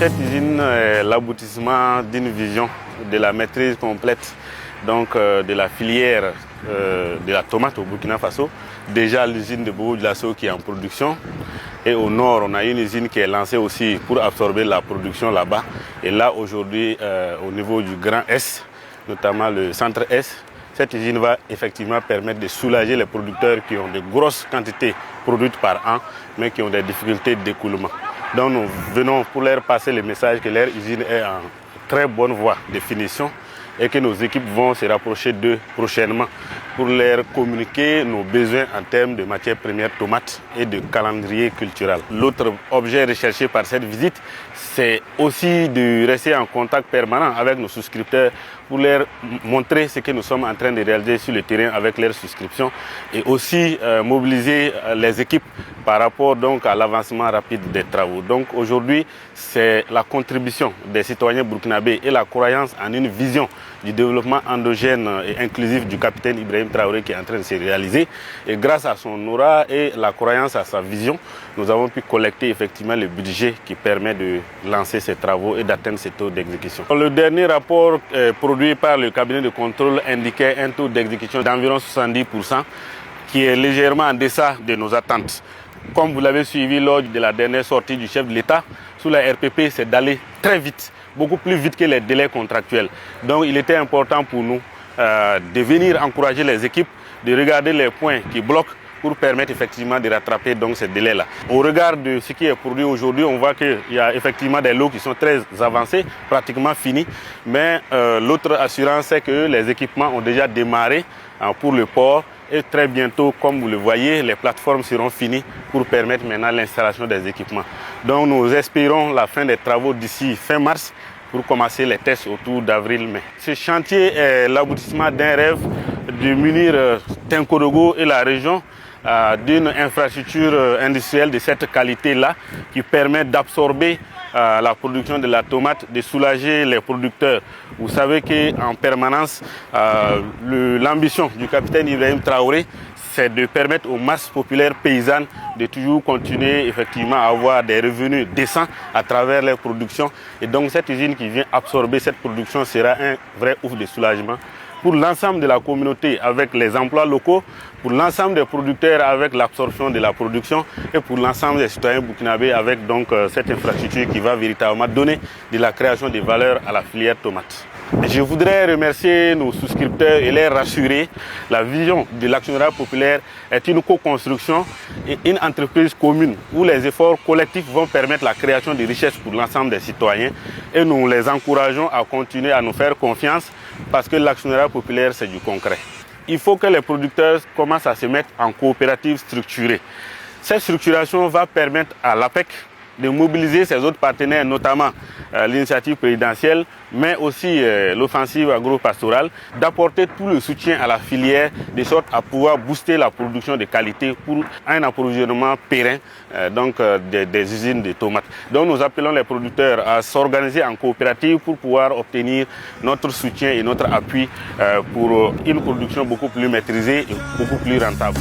Cette usine est l'aboutissement d'une vision de la maîtrise complète de la filière de la tomate au Burkina Faso. Déjà l'usine de Bobo-Dioulasso qui est en production. Et au nord, on a une usine qui est lancée aussi pour absorber la production là-bas. Et là, aujourd'hui, au niveau du Grand Est, notamment le centre Est, cette usine va effectivement permettre de soulager les producteurs qui ont de grosses quantités produites par an, mais qui ont des difficultés d'écoulement. Donc nous venons pour leur passer le message que leur usine est en très bonne voie de finition et que nos équipes vont se rapprocher d'eux prochainement pour leur communiquer nos besoins en termes de matières premières tomates et de calendrier culturel. L'autre objet recherché par cette visite, c'est aussi de rester en contact permanent avec nos souscripteurs pour leur montrer ce que nous sommes en train de réaliser sur le terrain avec leurs souscriptions et aussi mobiliser les équipes par rapport donc à l'avancement rapide des travaux. Donc aujourd'hui, c'est la contribution des citoyens burkinabés et la croyance en une vision du développement endogène et inclusif du capitaine Ibrahim Traoré qui est en train de se réaliser. Et grâce à son aura et la croyance à sa vision, nous avons pu collecter effectivement le budget qui permet de lancer ces travaux et d'atteindre ces taux d'exécution. Le dernier rapport produit par le cabinet de contrôle indiquait un taux d'exécution d'environ 70%, qui est légèrement en deçà de nos attentes. Comme vous l'avez suivi lors de la dernière sortie du chef de l'État, sous la RPP, c'est d'aller très vite, beaucoup plus vite que les délais contractuels. Donc il était important pour nous de venir encourager les équipes, de regarder les points qui bloquent pour permettre effectivement de rattraper donc ces délais-là. Au regard de ce qui est produit aujourd'hui, on voit qu'il y a effectivement des lots qui sont très avancés, pratiquement finis. Mais l'autre assurance, c'est que les équipements ont déjà démarré pour le port. Et très bientôt, comme vous le voyez, les plateformes seront finies pour permettre maintenant l'installation des équipements. Donc nous espérons la fin des travaux d'ici fin mars pour commencer les tests autour d'avril-mai. Ce chantier est l'aboutissement d'un rêve de munir Tinkodogo et la région d'une infrastructure industrielle de cette qualité-là qui permet d'absorber la production de la tomate, de soulager les producteurs. Vous savez qu'en permanence, l'ambition du capitaine Ibrahim Traoré, c'est de permettre aux masses populaires paysannes de toujours continuer effectivement à avoir des revenus décents à travers leur production. Et donc cette usine qui vient absorber cette production sera un vrai ouf de soulagement pour l'ensemble de la communauté avec les emplois locaux, pour l'ensemble des producteurs avec l'absorption de la production et pour l'ensemble des citoyens burkinabés avec donc cette infrastructure qui va véritablement donner de la création de valeur à la filière tomate. Je voudrais remercier nos souscripteurs et les rassurer. La vision de l'actionnariat populaire est une co-construction et une entreprise commune où les efforts collectifs vont permettre la création de richesses pour l'ensemble des citoyens et nous les encourageons à continuer à nous faire confiance parce que l'actionnariat populaire, c'est du concret. Il faut que les producteurs commencent à se mettre en coopérative structurée. Cette structuration va permettre à l'APEC de mobiliser ses autres partenaires, notamment l'initiative présidentielle, mais aussi l'offensive agro-pastorale, d'apporter tout le soutien à la filière de sorte à pouvoir booster la production de qualité pour un approvisionnement périn des usines de tomates. Donc nous appelons les producteurs à s'organiser en coopérative pour pouvoir obtenir notre soutien et notre appui pour une production beaucoup plus maîtrisée et beaucoup plus rentable.